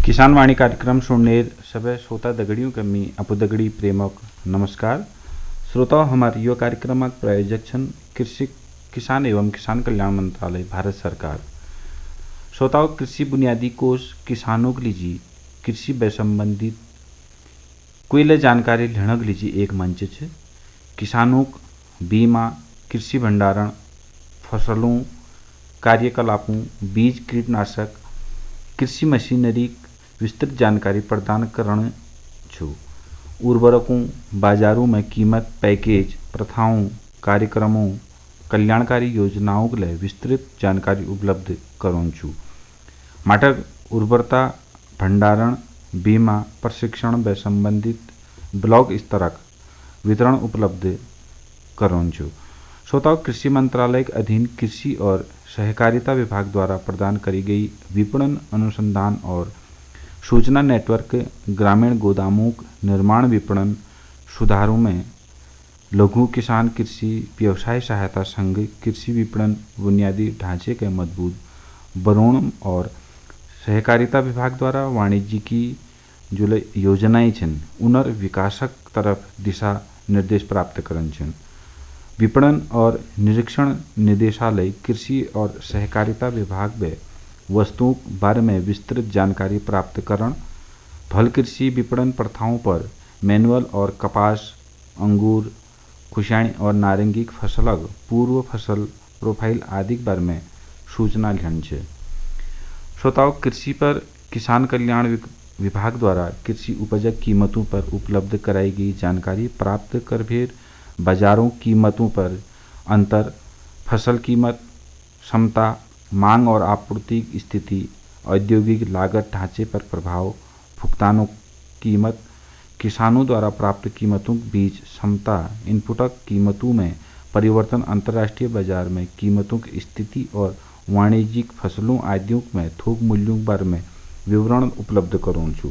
किसान वाणी कार्यक्रम सुनने सबै श्रोता दगड़ियों के मी अपु दगड़ी प्रेमक नमस्कार। श्रोताओं, हमारे यो कार्यक्रमक प्रायोजक छन कृषि किसान एवं किसान कल्याण मंत्रालय भारत सरकार। श्रोताओं, कृषि बुनियादी कोष किसानों के लिए कृषि व संबंधित कोई जानकारी लेने के लिए एक मंच है। किसानों बीमा, कृषि भंडारण, फसलों कार्यकलापों, बीज, कीटनाशक, कृषि मशीनरी विस्तृत जानकारी प्रदान करण छु। उर्वरकों बाजारों में कीमत, पैकेज, प्रथाओं, कार्यक्रमों, कल्याणकारी योजनाओं के लिए विस्तृत जानकारी उपलब्ध करूँ छु। माटक उर्वरता भंडारण, बीमा, प्रशिक्षण व संबंधित ब्लॉक स्तरक वितरण उपलब्ध करूँ छु। श्रोताओं, कृषि मंत्रालय के अधीन कृषि और सहकारिता विभाग द्वारा प्रदान करी गई विपणन अनुसंधान और सूचना नेटवर्क ग्रामीण गोदामों निर्माण विपणन सुधारों में लघु किसान कृषि व्यवसाय सहायता संघ कृषि विपणन बुनियादी ढांचे के मजबूत बरोण और सहकारिता विभाग द्वारा वाणिज्य की जो योजनाएं छन उनर विकासक तरफ दिशा निर्देश प्राप्त करन छन। विपणन और निरीक्षण निदेशालय कृषि और सहकारिता विभाग में वस्तुओं बारे में विस्तृत जानकारी प्राप्त करण, फल कृषि विपणन प्रथाओं पर मैनुअल और कपास, अंगूर, खुशानी और नारंगी फसलक पूर्व फसल प्रोफाइल आदि के बारे में सूचना लेन छे। श्रोताओं, कृषि पर किसान कल्याण विभाग द्वारा कृषि उपजक कीमतों पर उपलब्ध कराई गई जानकारी प्राप्त कर फिर बाजारों कीमतों पर अंतर, फसल कीमत क्षमता, मांग और आपूर्ति स्थिति, औद्योगिक लागत ढांचे पर प्रभाव, भुगतानों कीमत, किसानों द्वारा प्राप्त कीमतों के बीच क्षमता, इनपुटक कीमतों में परिवर्तन, अंतर्राष्ट्रीय बाजार में कीमतों की स्थिति और वाणिज्यिक फसलों आदि में थोक मूल्यों बारे में विवरण उपलब्ध करूँ छु।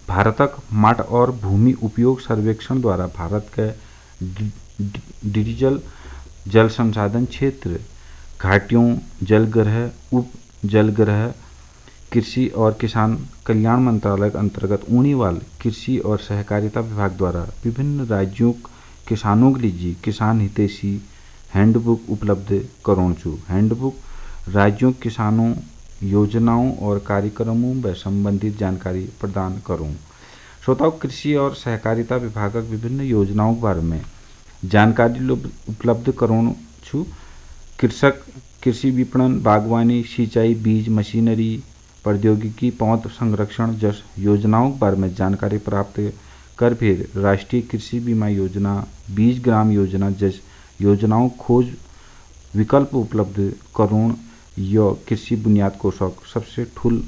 भारतक माट और भूमि उपयोग सर्वेक्षण द्वारा भारत के डिजिटल जल संसाधन क्षेत्र, घाटियों, जलग्रह, उप जलग्रह, कृषि और किसान कल्याण मंत्रालय के अंतर्गत ऊनीवाल कृषि और सहकारिता विभाग द्वारा विभिन्न राज्यों किसानों के लिए किसान हितैषी हैंडबुक उपलब्ध करूँ छु। हैंडबुक राज्यों किसानों योजनाओं और कार्यक्रमों व संबंधित जानकारी प्रदान करूँ। श्रोताओं, कृषि और सहकारिता विभाग विभिन्न योजनाओं के बारे में जानकारी उपलब्ध करूँ छु। कृषक कृषि विपणन, बागवानी, सिंचाई, बीज, मशीनरी, प्रौद्योगिकी, पौध संरक्षण जैसे योजनाओं के बारे में जानकारी प्राप्त कर फिर राष्ट्रीय कृषि बीमा योजना, बीज ग्राम योजना जैसे योजनाओं खोज विकल्प उपलब्ध करूँ यो कृषि बुनियाद कोषक सबसे ठुल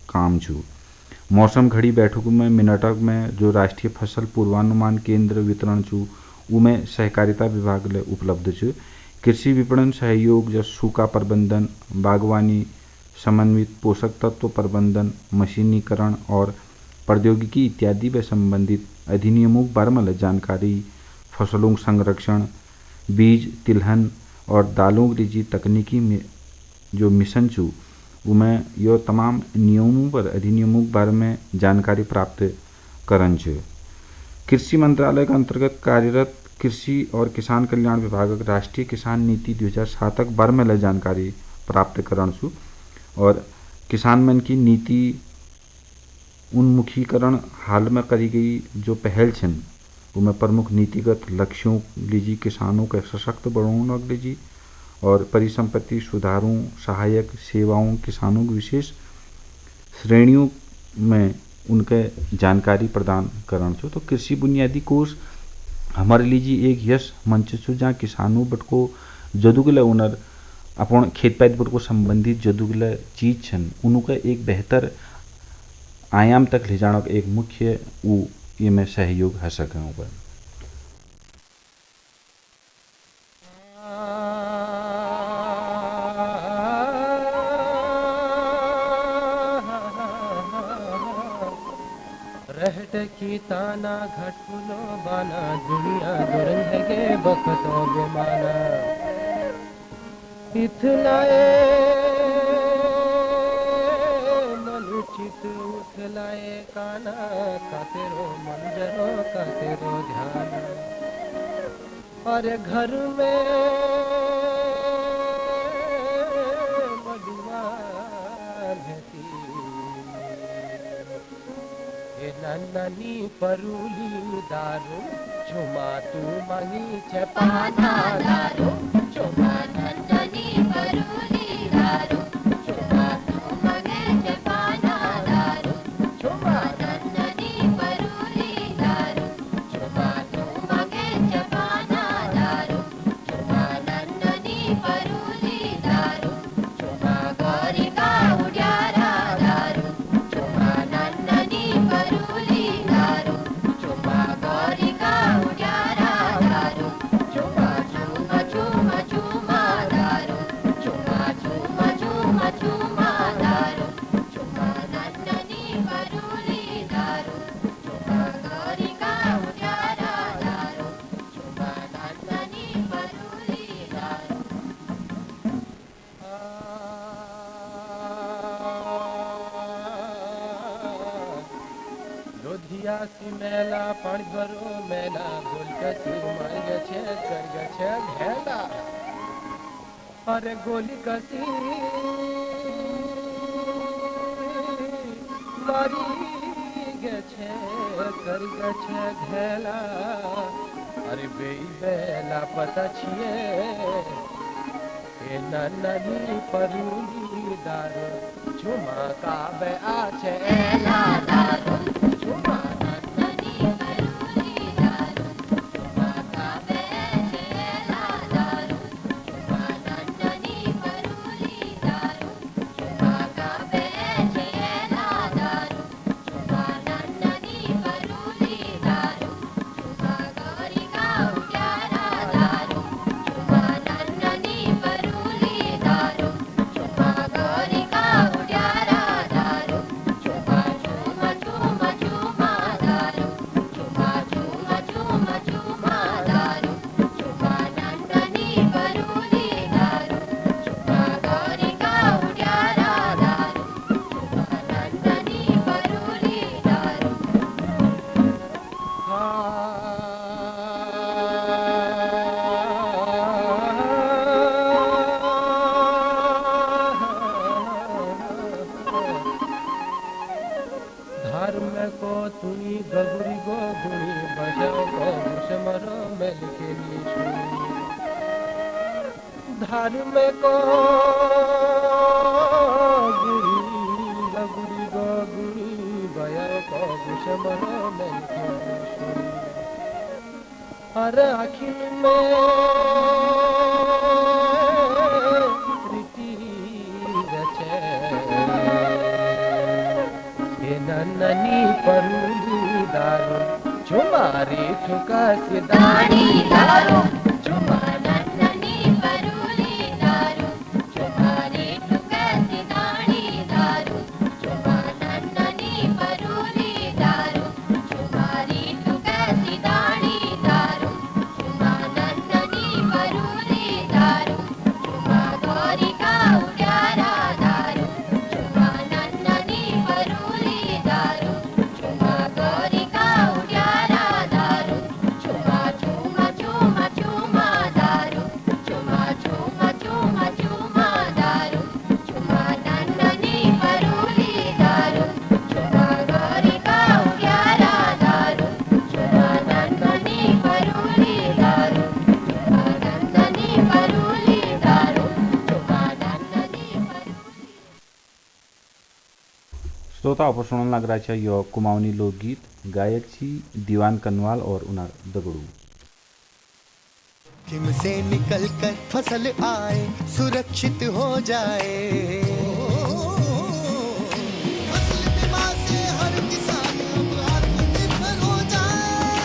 काम छु। मौसम घड़ी बैठकों में मिनटक में जो राष्ट्रीय फसल पूर्वानुमान केंद्र वितरण छु उमें सहकारिता विभाग ले उपलब्ध छु। कृषि विपणन सहयोग जैसे सूखा प्रबंधन, बागवानी, समन्वित पोषक तत्व प्रबंधन, मशीनीकरण और प्रौद्योगिकी इत्यादि व संबंधित अधिनियमों बारे में जानकारी, फसलों संरक्षण, बीज, तिलहन और दालों की तकनीकी में जो मिशन छु उमें यो तमाम नियमों पर अधिनियमों के बारे में जानकारी प्राप्त करन छे। कृषि मंत्रालय के अंतर्गत कार्यरत कृषि और किसान कल्याण विभाग राष्ट्रीय किसान नीति 2007 बारे में जानकारी प्राप्त करण छु और किसान मन की नीति उन्मुखीकरण हाल में करी गई जो पहल छन उनमें प्रमुख नीतिगत लक्ष्यों लीजिए किसानों के सशक्त बनाने लीजिए और परिसंपत्ति सुधारों, सहायक सेवाओं, किसानों की विशेष श्रेणियों में उनके जानकारी प्रदान करण छो। तो कृषि बुनियादी कोष हमारे लिए एक यश मंच छो जहाँ किसानों बट को जदुगले उनर अपन खेत पैद बट को संबंधित जदुगले चीज छन उनका एक बेहतर आयाम तक ले जाना एक मुख्य वो ये में सहयोग है सके ऊपर। रहट की ताना घटुलो बाना दुनिया दुरंगे बखतो बेमाना इथलाए चित उथलाए काना, का तेरो मंजरो का तेरो ध्यान। अरे घर में मडुआ भेती, ए नन्ननी परूली दारू, चुमा तू मांगी छे पाना दारू, चुमा नन्ननी परूली दारू, चुमा तू मांगे छे पाना दारू, चुमा नन्ननी परूली दारू, चुमा तू मांगे छे पाना दारू, चुमा नन्ननी परूली दारू, चुमा गौरी का उड्यारा दारू, चुमा नन्ननी परूली दारू, चुमा गौरी का उड्यारा दारू, चुमा चुमा चुमा चुमा दारू, चुमा चुमा चुमा चुमा दारू, चुमा नन्ननी परूली दारू, चुमा गौरी का उड्यारा दारू, चुमा नन्ननी परूली दारू। लोधियासी मेला पानी भरो मेला, गोलकसी मार्ग छे गर्ग छे घेला। अरे गोली कसी मारी गे छे गर्ग छे घेला। अरे बेई बेला पता छिए, ए नन्ननी परूली दारू, चुमा काबे आछे एला दारू, चुमा नन्ननी परूली दारू, चुमा काबे आछे एला दारू, चुमा नन्ननी परूली दारू, चुमा काबे आछे एला दारू, चुमा नन्ननी परूली दारू, चुमा गौरी का उड्यारा दारू, चुमा नन्ननी परूली दारू, चुमा गौरी का उड्यारा दारू, चुमा चुमा चुमा चुमा दारू, चुमा चुमा चुमा चुमा दारू, चुमा नन्ननी परूली दारू, चुमा गौरी का उड्यारा दारू, चुमा नन्ननी परूली दारू। धर्म को तुनी गगुरी गो गुणी, बजाओ को मुसमरो मेल के नीचुनी। धर्म को गुरी गगुरी गो गुणी, बजाओ को मुसमरो मेल के नीचुनी। अरे आखिर में रीति रचे, ए नन्ननी परूली दारू, चुमारी ठुका सिदानी दारू, चुमा नन्ननी परूली दारू, चुमारी ठुका सिदानी दारू, चुमा नन्ननी परूली दारू, चुमारी ठुका सिदानी दारू, चुमा नन्ननी परूली दारू, चुमा गौरी का उड्यारा दारू, चुमा नन्ननी परूली दारू, चुमा गौरी का उड्यारा दारू, चुमा चुमा चुमा चुमा दारू, चुमा चुमा चुमा चुमा दारू, चुमा नन्ननी परूली दारू, चुमा गौरी का उड्यारा दारू, चुमा नन्ननी परूली दारू, चुमा नन्ननी परूली दारू, चुमा नन्ननी परूली। श्रोता अपसरण लागराच्या यो कुमावनी लोकगीत गायक छी दीवान कनवाल और उनार दगड़ू। जोखिम से निकल कर फसल आए, सुरक्षित हो जाए। फसल बीमा से हर किसान अब आत्मनिर्भर हो जाए।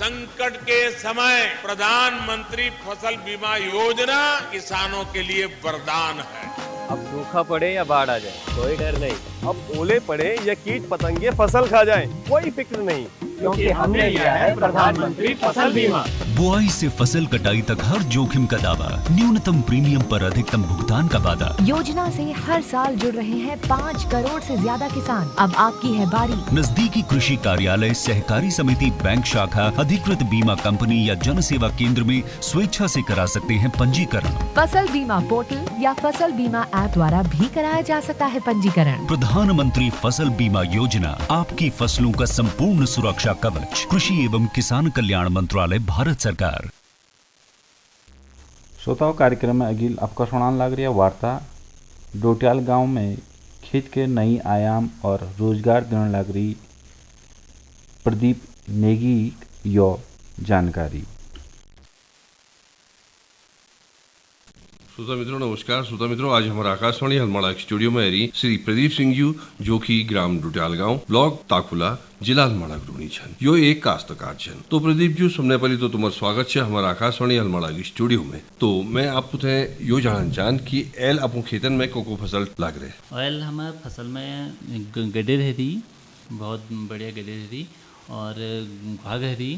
संकट के समय प्रधानमंत्री फसल बीमा योजना किसानों के लिए वरदान है। अब सूखा पड़े या बाढ़ आ जाए कोई डर नहीं, अब ओले पड़े या कीट पतंगे फसल खा जाए कोई फिक्र नहीं, क्योंकि हमने लिया है प्रधानमंत्री फसल बीमा। बुआई से फसल कटाई तक हर जोखिम का दावा, न्यूनतम प्रीमियम पर अधिकतम भुगतान का वादा। योजना से हर साल जुड़ रहे हैं 5 करोड़ से ज्यादा किसान। अब आपकी है बारी। नजदीकी कृषि कार्यालय, सहकारी समिति, बैंक शाखा, अधिकृत बीमा कंपनी या जन सेवा केंद्र में स्वेच्छा से करा सकते हैं पंजीकरण। फसल बीमा पोर्टल या फसल बीमा ऐप द्वारा भी कराया जा सकता है पंजीकरण। प्रधानमंत्री फसल बीमा योजना, आपकी फसलों का संपूर्ण सुरक्षा कवच। कृषि एवं किसान कल्याण मंत्रालय, भारत सरकार। श्रोताओं, कार्यक्रम में अगिल आपका सुनान लग रही है वार्ता डोटियाल गांव में खेत के नई आयाम और रोजगार देने लग रही प्रदीप नेगी यो जानकारी। श्रोता मित्रों नमस्कार। श्रोता मित्रों, आज हमारा आकाशवाणी हलमाड़ा स्टूडियो में रही श्री प्रदीप सिंह जी, जो कि ग्राम डोटियाल गांव, ब्लॉक ताकुला, जिला हलमाड़ा ग्रोनी छन। यो एक काश्तकार छन। तो प्रदीप जी, सबने पहले तो तुम्हारा स्वागत है हमारा आकाशवाणी हलमाड़ा की स्टूडियो में। तो मैं आपको यो जानना चाहन कि एल अपन खेतन में को फसल लग रहे। एल हमारे फसल में गड्ढे रहती, बहुत बढ़िया गड्ढे रहती, और घाघ रहती,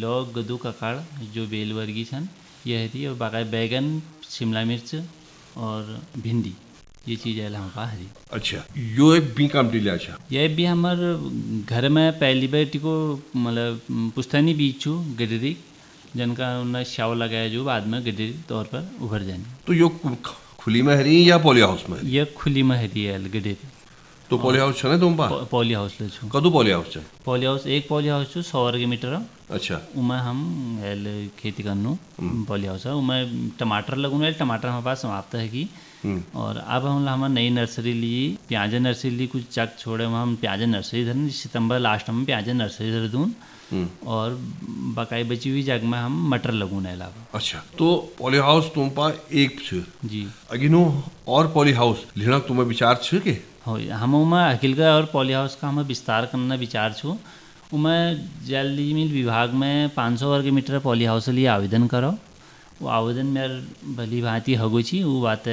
लौक, गदू, ककाड़ जो बेल वर्गी छन यह रहती, और बाकी बैगन, शिमला मिर्च और भिंडी, ये चीज़ है हमारे पास है। अच्छा, यो एक बी काम लिया। अच्छा, यह भी हमारे घर में पहली बेटी को मतलब पुश्तैनी बीज छू गडरी, जिनका उन्हें शाव लगाया जो बाद में गडरी तौर पर उभर जाए। तो यो खुली में हरी या पॉली हाउस में? यह खुली में हरी है गडरी। तो पॉली हाउस छे तुम पा? पॉली हाउस ले छू। कदू पॉली हाउस छे? पॉली हाउस एक पॉली हाउस छू 100 वर्ग मीटर। अच्छा, उमें हम एल खेती करनू पॉली हाउस है। उमें टमाटर लगून, टमाटर हमारे पास समाप्त है कि। और अब हम नई नर्सरी ली, प्याज नर्सरी ली, कुछ चक छोड़े वहाँ हम प्याज नर्सरी धरन, सितंबर लास्ट में प्याज नर्सरी धर दून, और बकाई बची हुई जग में हम मटर लगून है अलावा। अच्छा, तो पॉली हाउस तुम पा एक छे जी, अगिनो और पॉली हाउस लेना तुम्हें विचार छे के? हो, हम उमें अखिल का और पॉली हाउस का हमें विस्तार करना विचार छू। उमें जल मिल विभाग में 500 वर्ग मीटर पॉली हाउस लिए आवेदन करो। वो आवेदन में भली भांति हगुची, वो बात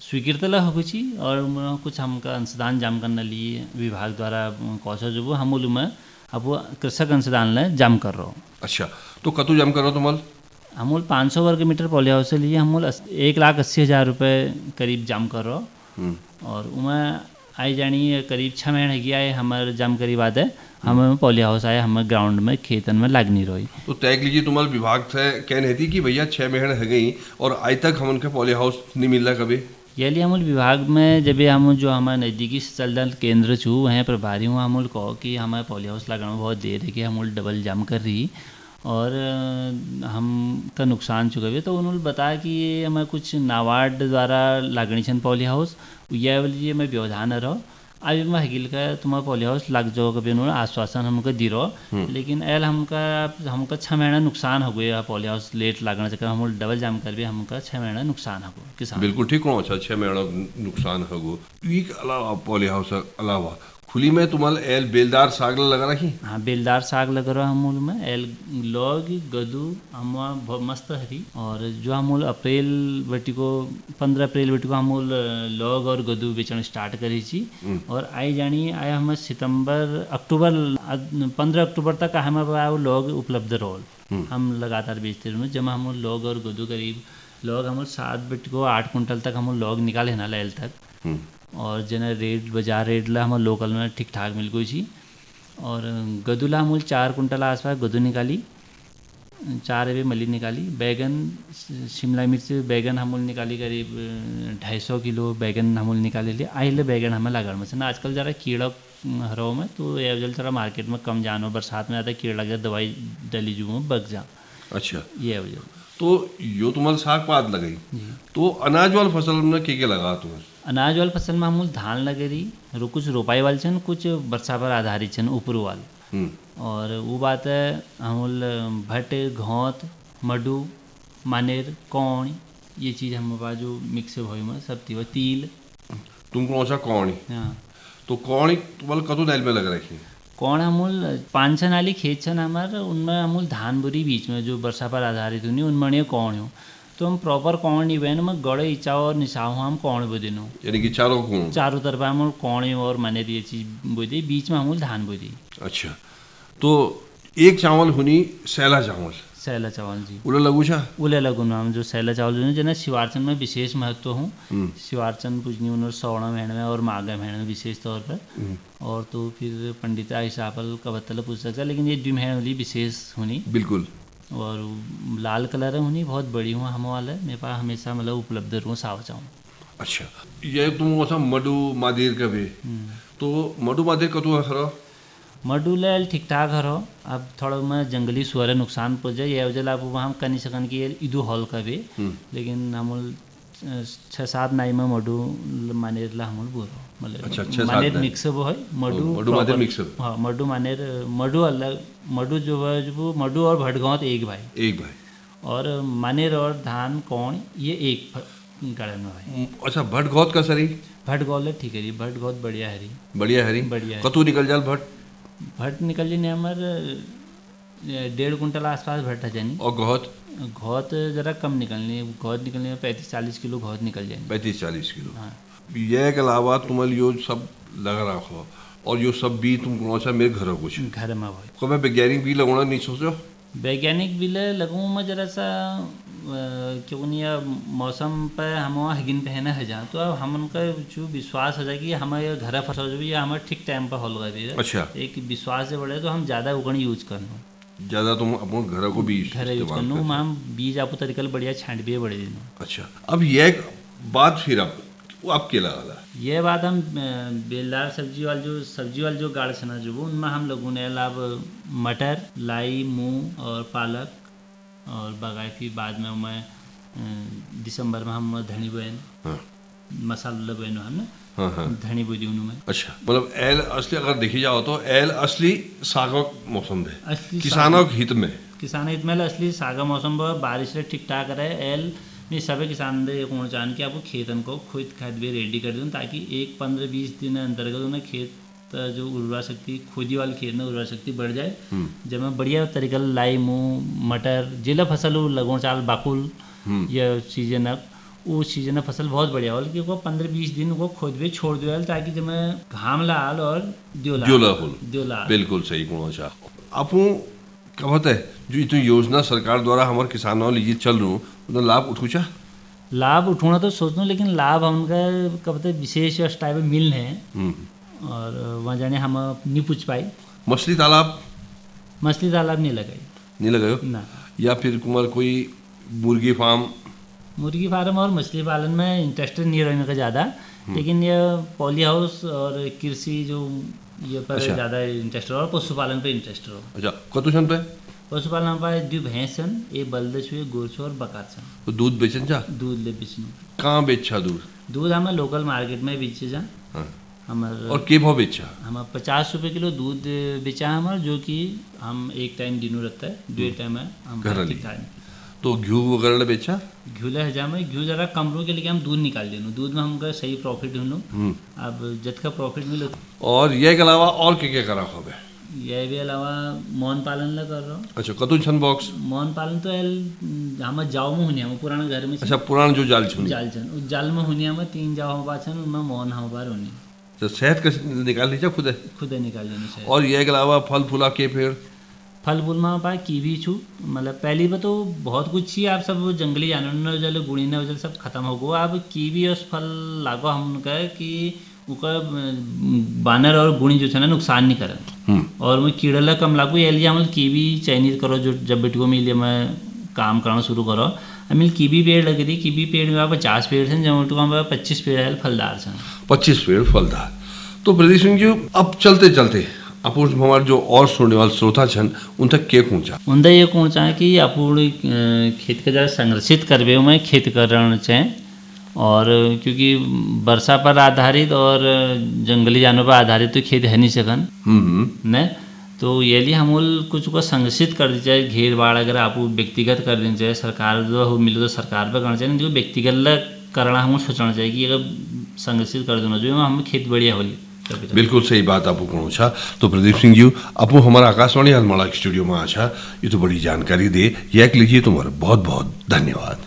स्वीकृत हगुची, और कुछ हमका अंशदान जाम करने लिए विभाग द्वारा कौशल जो हम में अब वो कृषक अंशदान ले जाम कर रहा हो। अच्छा, तो कतु जाम करो तुम? हम 500 वर्ग मीटर पॉली हाउस से लिए हम 1,80,000 रुपये करीब जाम कर रहा हो। और उमें आई जानी करीब 6 महीने गया है हमारे जाम करीब बाद है हमें पॉली हाउस आया, हमें ग्राउंड में खेतन में लगनी रही। तो तय लीजिए तुम्हारे विभाग से कहने रहती कि भैया 6 महीने है गई और आज तक हम उनके पॉली हाउस नहीं मिल रहा कभी। ये लिए हम विभाग में जब हम जो हमारे नज़दीकी चलदल केंद्र छू वहीं प्रभारी हूँ, हम कहो कि हमारे पॉली हाउस लगाने बहुत देर है कि हम डबल जाम कर रही और हम का नुकसान चुका हुए। तो उन्होंने बताया कि ये हमें कुछ नाबार्ड द्वारा लागनी छन पॉली हाउस, यह बोलिए मैं व्यवधान रहो अभी मैं हकील का तुम्हारा पॉली हाउस लग जाओ कभी उन्होंने आश्वासन हमको दी रहो। लेकिन एल हमका 6 महीना नुकसान हो गया पॉली हाउस लेट लगने से, हम डबल जाम कर भी हमका 6 महीना नुकसान हो किसान। बिल्कुल ठीक हो। अच्छा, 6 महीना नुकसान हो। अलावा पॉली हाउस अलावा खुली में तुम्हारे एल बेलदार साग लगा रखी? हाँ, बेलदार साग लगा रहा हमूल में एल लौग, गदू हम बहुत मस्त हरी। और जो हमूल अप्रैल बटी को 15 अप्रैल बटी को हमूल लौग और गदू बेचना स्टार्ट करी छी। और आई जानी आया हम सितंबर अक्टूबर 15 अक्टूबर तक हमारे वो लौग उपलब्ध रहो। हम लगातार बेचते रहो। जब हम लौग और गदू करीब लौग हम 7 बटी को 8 कुंटल तक हम लौग निकाले ना एल तक। और जना रेट बाजार रेट ला हम लोकल में ठीक ठाक मिल गई छी। और गदुला हम 4 कुंटल आसपास गदू निकाली, 4 एवे मली निकाली। बैगन शिमला मिर्च बैगन हम निकाली करीब 250 किलो बैगन हम निकाले लिए। आइले बैगन हमें लगा में ना आजकल ज़रा कीड़ा हरो में, तो ये वजह ज़रा मार्केट में कम जानो, बरसात में ज़्यादा कीड़ा लगे दवाई डली जू में बग जा। अच्छा, ये वजह। तो यो तुम्हारे साग पात लगाई, तो अनाज वाली फसल में के लगा तुम्हारे? अनाज वाली फसल में हम धान लगे रही, कुछ रोपाई वाले छन, कुछ वर्षा पर आधारित छन ऊपर वाल। और वो बात है हम भट, घौत, मडू, मानेर, कौन ये चीज़ हमारे पास जो मिक्स हुई में सब थी। तिल तुम कौन सा कौन? हाँ, तो कौन तुम्हारे कदू दाल में लग रखी? कौन हमूल 5 छन वाली खेत छन हमारे, उनमें हमूल धान बुरी बीच में जो वर्षा पर आधारित हुई उनमें कौन हो। तो हम प्रॉपर कौन नहीं बहन में गड़े इचाओ और निशाओ हम कौन बो दिन यानी कि चारों तरफ हम कौन और माने ये चीज़ बो दी, बीच में हम धान बो दी। अच्छा, तो एक चावल हुनी सैला चावल सैला चावल जी उले लगू छा उले लगू नाम जो सैला चावल जो जना शिवार्चन में विशेष महत्व हूँ। शिवार्चन पूजनी उन्होंने सौड़ा महीने में और माघा महीने में विशेष तौर पर, और तो फिर पंडित आयसापल कबत्तल पूछ सकता है, लेकिन ये दो महीने वाली विशेष होनी बिल्कुल। और लाल कलर होनी बहुत बड़ी हूँ हम वाले मेरे पास हमेशा मतलब उपलब्ध रहूँ साव चाहूँ। अच्छा ये तुम ऐसा मडू मादेर का भी तो मडू मादेर का तो हरो मडू ले ठीक ठाक हरो। अब थोड़ा मैं जंगली सुअर नुकसान पहुँच जाए ये वजह आप वहाँ कनी सकन की इदू हॉल का भी, लेकिन हम 6-7 नाई में मडू मानेर ला हम बोलो मतलब अच्छा, मानेर मिक्स वो है मडू मानेर मिक्स। हाँ मडू मानेर मडू अलग मडू जो है जो मडू और भटगांव एक भाई और मानेर और धान कौन ये एक गड़े में भाई। अच्छा भटगौत का सरी भटगौल ठीक है जी भटगौत बढ़िया हरी बढ़िया कतू निकल जाल भट निकल जी हमारे 1.5 कुंटल आसपास भट है जानी। और घौत जरा कम निकलनी है, घौत निकलने में 35-40 किलो घौत निकल जाएंगे। 35-40 किलो। हाँ। ये के अलावा तुम्हारे यो सब लगा रखो और यो सब भी तुम कौन सा मेरे घर कुछ घर में भाई को मैं वैज्ञानिक भी लगाना नहीं सोचो वैज्ञानिक भी लगूँ मैं जरा सा क्यों नहीं मौसम पर हम वहाँ हगिन पहने है जहाँ तो अब हम उनका जो विश्वास हो जाए कि हमारे घर फसल जो भी हमारे ठीक टाइम पर होगा भी। अच्छा एक विश्वास से बढ़े तो हम ज़्यादा उगण यूज करना ज़्यादा तुम अपने घर को बीज घर यूज करना हम बीज आपको तरीका बढ़िया छांट भी बड़े दिन। अच्छा अब ये बात फिर अब वो आपके लगा ये बात हम बेलदार सब्जी वाल जो गाड़ छना जो उनमें हम लोगों ने लाभ मटर लाई मूंग और पालक और बागायती बाद में मैं दिसंबर में हम धनी बोएन मसाला बोएन हम धनी बोई उनमें। अच्छा मतलब एल असली अगर देखी जाओ तो एल असली सागक मौसम है किसानों हित में असली सागा मौसम बारिश से ठीक ठाक रहे एल में सभी किसान ये कौन चाहन कि आपको खेतन को खुद खाद भी रेडी कर दूँ ताकि एक 15-20 दिन अंतर्गत उन्हें खेत जो उर्वरा शक्ति खुदी वाली खेत में उर्वरा शक्ति बढ़ जाए जब मैं बढ़िया तरीका लाई मूँग मटर जिला फसल लगो चाल बाकुल या सीजन वो सीजन फसल बहुत बढ़िया हो कि वो 15-20 दिन को खुद भी छोड़ दो ताकि जब मैं घाम लाल और द्योला बिल्कुल सही कौन सा आपू क्या होता है जो इतनी योजना सरकार द्वारा हमारे किसानों लिए चल रही तो लाभ उठूचा लाभ उठाना तो सोचना लेकिन लाभ हमका कब तक विशेष टाइप में मिल है और वहाँ जाने हम नहीं पूछ पाए। मछली तालाब नहीं लगाई ना या फिर कुमार कोई मुर्गी फार्म और मछली पालन में इंटरेस्टेड नहीं रहने का ज़्यादा, लेकिन ये पॉली हाउस और कृषि जो ये पर ज़्यादा इंटरेस्ट और पशुपालन पे इंटरेस्ट हो। अच्छा कतुशन पे पशुपालन पर 2 भैंसन एक बलदे छुए गोरछो और बकार छन तो दूध बेचन जा दूध ले बेचने कहाँ बेचा दूध हमें लोकल मार्केट में बेचे जा हमारे और के भाव बेचा हम 50 रुपये किलो दूध बेचा हमारे जो कि हम एक टाइम दिनों रहता है 2 टाइम है हम तो घी वगैरह बेचा घी हमें घी जरा कम रो के लिए हम दूध निकाल दें दूध में हमका सही प्रॉफिट मिलो अब जत का प्रॉफिट मिलो। और ये के अलावा और क्या करा हो ये भी अलावा मौन पालन ला कर रहा हूँ। अच्छा कतु छन बॉक्स मौन पालन तो हम जाओ में हुनिया में पुराना घर में अच्छा पुराना जो जाल छन उस जाल में हुनिया में 3 जाओ हम बात छन उनमें मौन हम बार होनी तो शहद कैसे निकाल लीजिए खुद निकाल लेनी शहद। और ये के अलावा फल फूला के पेड़ फल फूल में पाए कीवी छू मतलब पहली बार तो बहुत कुछ ही आप सब जंगली जानवर वजह गुड़ी ने वजह सब खत्म हो गया अब कीवी और फल लागो हम उनका कि उनका बानर और गुणी जो है ना नुकसान नहीं करे और मैं कीड़ा कम लागू ये लिए हम कीवी चाइनीज करो जो जब बेटियों में लिए मैं काम करना शुरू करो हमें कीवी पेड़ लगी थी कीवी पेड़ में 50 पेड़ थे जब 25 पेड़ है फलदार थे 25 पेड़ फलदार। तो प्रदीप सिंह जी अब चलते चलते अपूर्ण हमारे जो और सुनने वाले श्रोता छन उन तक के पहुँचा उनका ये पहुँचा है कि अपूर्ण खेत के जरा संरक्षित करवे में खेती करना चाहें और क्योंकि वर्षा पर आधारित और जंगली जानवर पर आधारित तो खेती है नहीं सकन न तो ये लिए हम कुछ को संरक्षित कर दी जाए घेर बाड़ अगर आप व्यक्तिगत कर देनी चाहिए सरकार जो मिले तो सरकार पर करना चाहिए जो व्यक्तिगत करना हम सोचना चाहिए कि अगर संरक्षित कर देना चाहिए हम खेती बढ़िया होगी। बिल्कुल सही बात आपको पहुँचा। तो प्रदीप सिंह जी आपको हमारा आकाशवाणी हलमाड़ा स्टूडियो में आछा ये तो बड़ी जानकारी दे यह लीजिए तुम्हारा बहुत बहुत धन्यवाद।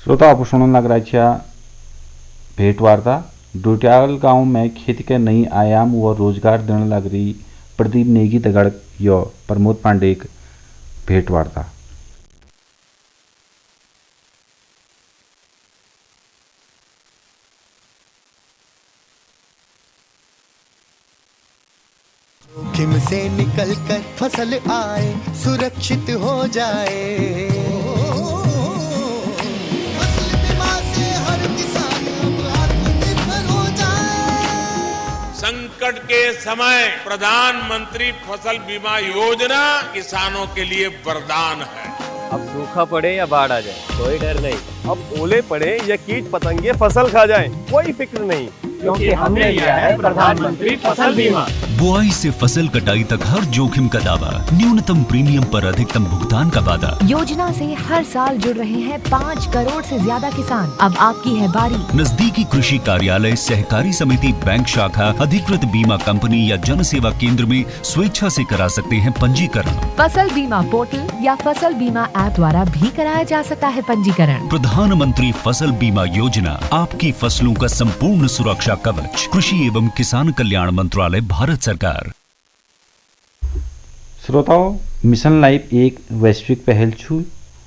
श्रोता आप सुनून लग रहा भेट वार्ता डोट्याल गांव में खेती के नई आयाम व रोजगार देने लग रही प्रदीप नेगी दगड़ यो प्रमोद पांडे एक भेंटवार्ता। जोखिम से निकल कर फसल आए, सुरक्षित हो जाए। फसल बीमा से हर किसान अब आत्मनिर्भर हो जाए। संकट के समय प्रधानमंत्री फसल बीमा योजना किसानों के लिए वरदान है। अब सूखा पड़े या बाढ़ आ जाए कोई डर नहीं, अब ओले पड़े या कीट पतंगे फसल खा जाए कोई फिक्र नहीं, क्योंकि हमने लिया है प्रधानमंत्री फसल बीमा। बुआई से फसल कटाई तक हर जोखिम का दावा, न्यूनतम प्रीमियम पर अधिकतम भुगतान का वादा। योजना से हर साल जुड़ रहे हैं 5 करोड़ से ज्यादा किसान। अब आपकी है बारी। नजदीकी कृषि कार्यालय, सहकारी समिति, बैंक शाखा, अधिकृत बीमा कंपनी या जन सेवा केंद्र में स्वेच्छा से करा सकते हैं पंजीकरण। फसल बीमा पोर्टल या फसल बीमा ऐप द्वारा भी कराया जा सकता है पंजीकरण। प्रधानमंत्री फसल बीमा योजना, आपकी फसलों का संपूर्ण सुरक्षा कवच। कृषि एवं किसान कल्याण मंत्रालय, भारत सरकार। श्रोताओं, मिशन लाइफ एक वैश्विक पहल छू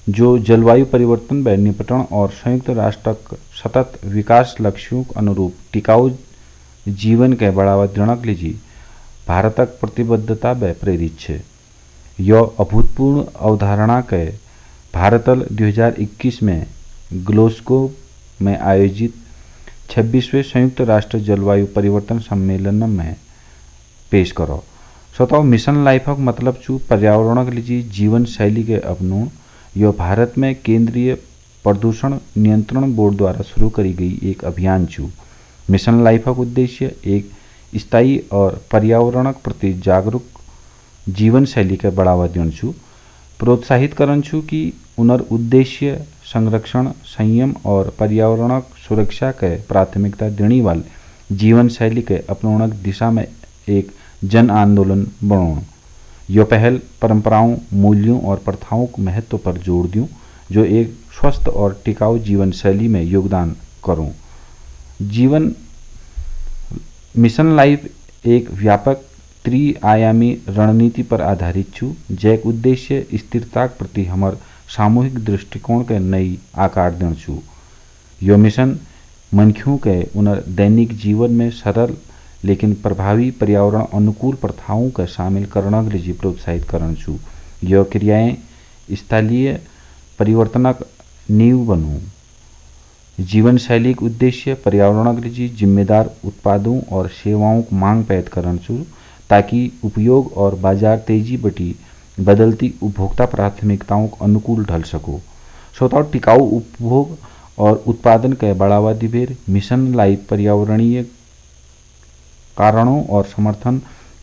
जो जलवायु परिवर्तन व निपटन और संयुक्त राष्ट्रक सतत विकास लक्ष्यों के अनुरूप टिकाऊ जीवन के बढ़ावा देने के लिए भारतक प्रतिबद्धता व प्रेरित है। यह अभूतपूर्व अवधारणा के भारतल 2021 में ग्लासगो में आयोजित 26वें संयुक्त राष्ट्र जलवायु परिवर्तन सम्मेलन में पेश करो। श्रोताओं, मिशन लाइफ का मतलब चू पर्यावरण के लिए जीवन शैली के अपनाउन। यह भारत में केंद्रीय प्रदूषण नियंत्रण बोर्ड द्वारा शुरू करी गई एक अभियान चू। मिशन लाइफ का उद्देश्य एक स्थायी और पर्यावरण के प्रति जागरूक जीवन शैली के बढ़ावा देना चू, प्रोत्साहित करन चू कि उनर उद्देश्य संरक्षण, संयम और पर्यावरण सुरक्षा के प्राथमिकता देने वाले जीवन शैली के अपनाने की दिशा में एक जन आंदोलन बनाओ। यह पहल परंपराओं, मूल्यों और प्रथाओं के महत्व पर जोर दूं, जो एक स्वस्थ और टिकाऊ जीवन शैली में योगदान करूं। जीवन मिशन लाइफ एक व्यापक त्रि-आयामी रणनीति पर आधारित छू, जैक उद्देश्य स्थिरता के प्रति हमार सामूहिक दृष्टिकोण के नई आकार देना छू। यह मिशन मनखियों के उनर दैनिक जीवन में सरल लेकिन प्रभावी पर्यावरण अनुकूल प्रथाओं का शामिल करने के लिए प्रोत्साहित करन छू। यह क्रियाएं स्थलीय परिवर्तनक नींव बनू। जीवन शैली के उद्देश्य पर्यावरण के लिए जिम्मेदार उत्पादों और सेवाओं की मांग पैदा करन छू, ताकि उपयोग और बाजार तेजी बटी बदलती उपभोक्ता प्राथमिकताओं के अनुकूल ढल सको। श्रोताओं, टिकाऊ उपभोग और उत्पादन के बढ़ावा दिबेर मिशन लाइफ पर्यावरणीय कारणों और समर्थन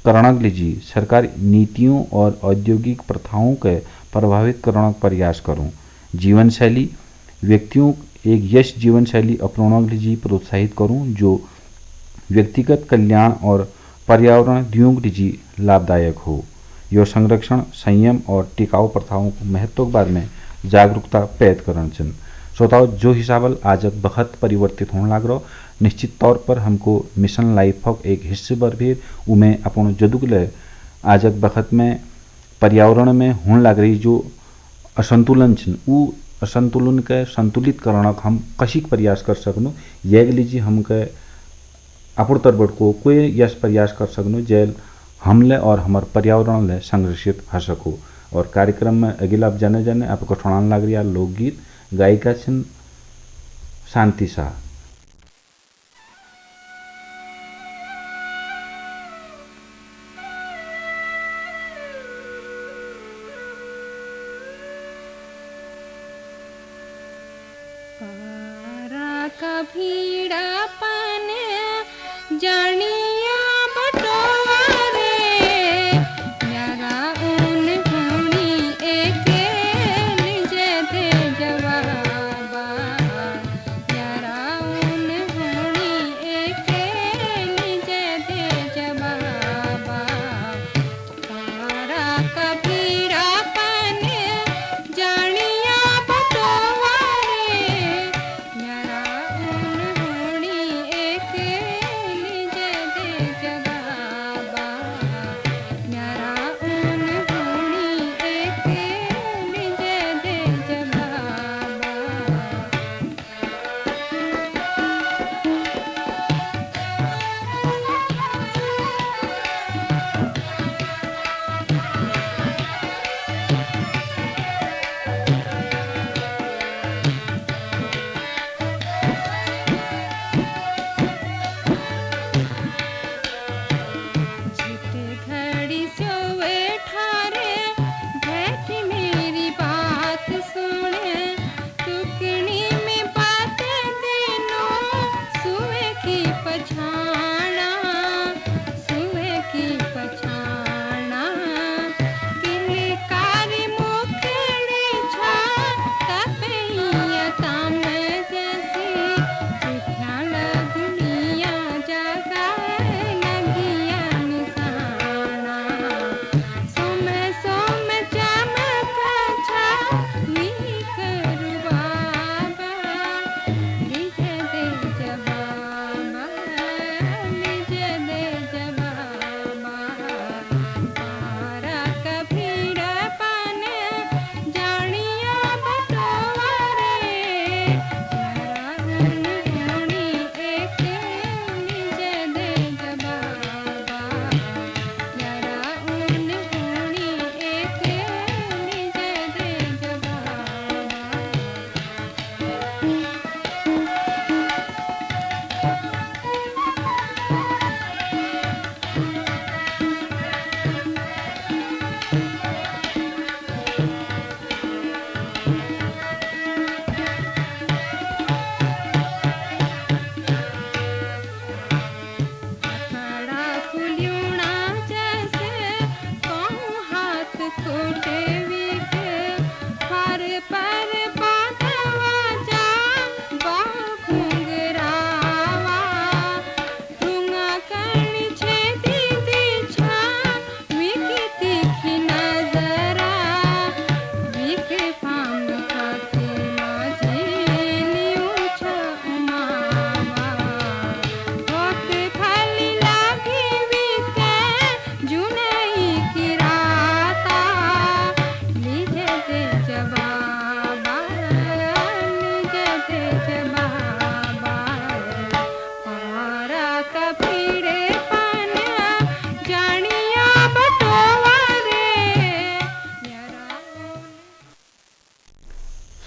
करने के लिए सरकार नीतियों और औद्योगिक प्रथाओं के प्रभावित करने का प्रयास करूं। जीवन शैली व्यक्तियों एक यश जीवन शैली अपनाने के लिए प्रोत्साहित करूं, जो व्यक्तिगत कल्याण और पर्यावरण दोनों के लिए लाभदायक हो। यह संरक्षण, संयम और टिकाऊ प्रथाओं के महत्व के बारे में जागरूकता पैदा करन चन। श्रोताओं, जो हिसाबल आज बहुत परिवर्तित होने लग रहा, निश्चित तौर पर हमको मिशन लाइफ एक हिस्से पर भी उमें अपन जदुगले आज वक्त में पर्यावरण में होने लग रही जो असंतुलन छन, उ असंतुलन के संतुलित करना हम कशी प्रयास कर सकनो, ये लीजिए हमके अपुरतर को कोई यश प्रयास कर सकनो जैल हमले और हमारे पर्यावरण ले संरक्षित हो सको। और कार्यक्रम में अगिला आप जाने जाने आपको सुनाने लग रही लोकगीत गायिका छन शांति शाह।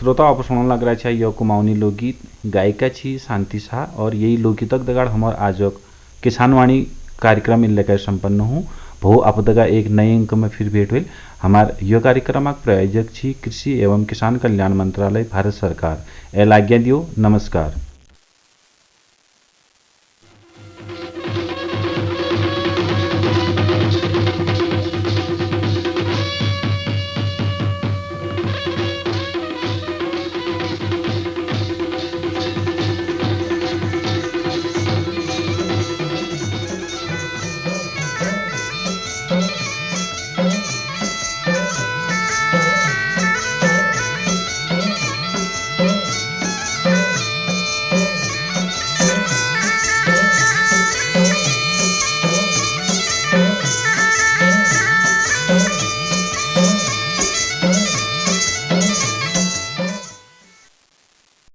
श्रोता आप सुनने लग रहा है यह कुमाऊनी लोकगीत गायिका छी शांति शाह और यही लोकगीतक दगाड़ हमार आजक किसानवाणी कार्यक्रम इन लेकर संपन्न हूँ भो आप दगा एक नए अंक में फिर भेंट हुई। हमार यह कार्यक्रम प्रायोजक छी कृषि एवं किसान कल्याण मंत्रालय भारत सरकार। ए आज्ञा दियो, नमस्कार।